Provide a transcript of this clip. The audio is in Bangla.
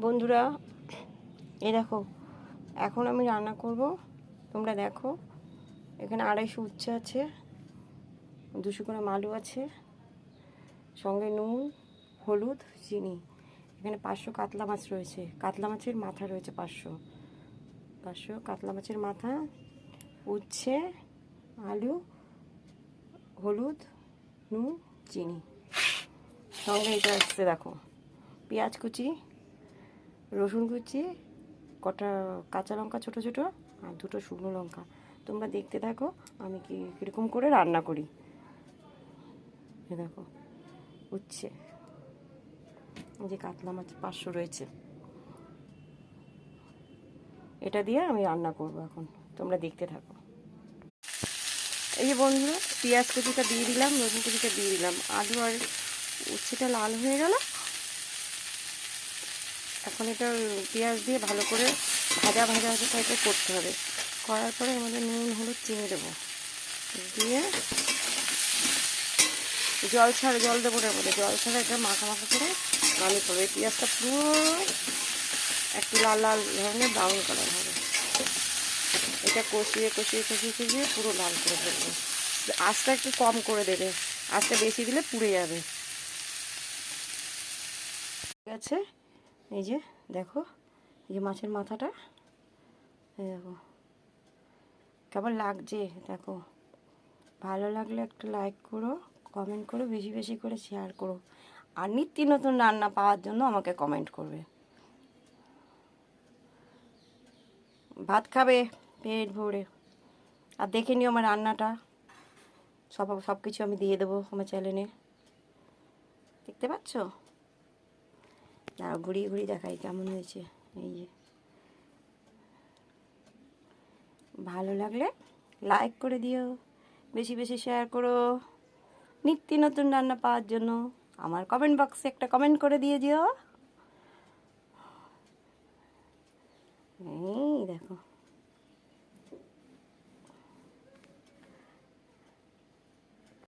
বন্ধুরা, এই দেখো, এখন আমি রান্না করব। তোমরা দেখো, এখানে 250 উচ্ছে আছে, 200 গ্রাম আলু আছে, সঙ্গে নুন, হলুদ, চিনি। এখানে 500 কাতলা মাছ রয়েছে, কাতলা মাছের মাথা রয়েছে 500 কাতলা মাছের মাথা, উচ্ছে, আলু, হলুদ, নুন, চিনি। সঙ্গে এটা আসছে দেখো, পেঁয়াজ কুচি, রসুন কুচি, কটা কাঁচা লঙ্কা ছোটো ছোটো, আর 2টো শুকনো লঙ্কা। তোমরা দেখতে থাকো আমি কীরকম করে রান্না করি। এ দেখো, উচ্ছে, যে কাতলা মাছ 500 রয়েছে, এটা দিয়ে আমি রান্না করব এখন। তোমরা দেখতে থাকো। এই যে বন্ধুরা, পেঁয়াজ কুচিটা দিয়ে দিলাম, রসুন কুচিটা দিয়ে দিলাম, আলু আর উচ্ছেটা লাল হয়ে গেল। এখন এটা পেঁয়াজ দিয়ে ভালো করে ভাজা ভাজা ভাজা টাইপের করতে হবে। করার পরে এর মধ্যে নুন, হলুদ, চিনি দেবো, দিয়ে জল দেবো না, বলে জল ছাড়া এটা মাখা মাখা করে ভালো করবে। পেঁয়াজটা পুরো একটু লাল লাল ধরনের ব্রাউন কালার হবে। এটা কষিয়ে কষিয়ে কষিয়ে কষিয়ে পুরো লাল করে ফেলবে। আঁচটা একটু কম করে দেবে, আঁচটা বেশি দিলে পুড়ে যাবে। ঠিক আছে, এই যে দেখো, এই যে মাছের মাথাটা, এই দেখো কেমন লাগছে দেখো। ভালো লাগলে একটা লাইক করো, কমেন্ট করো, বেশি বেশি করে শেয়ার করো, আর নিত্য নতুন রান্না পাওয়ার জন্য আমাকে কমেন্ট করবে। ভাত খাবে পেট ভরে, আর দেখে নিও আমার রান্নাটা। সব কিছু আমি দিয়ে দেবো আমার চ্যানেলে, দেখতে পাচ্ছ? দাঁড়াও, ঘুরিয়ে ঘুরিয়ে দেখাই কেমন হয়েছে। এই যে, ভালো লাগলে লাইক করে দিও, বেশি বেশি শেয়ার করো। নিত্য নতুন রান্না পাওয়ার জন্য আমার কমেন্ট বক্সে একটা কমেন্ট করে দিয়ে দিও।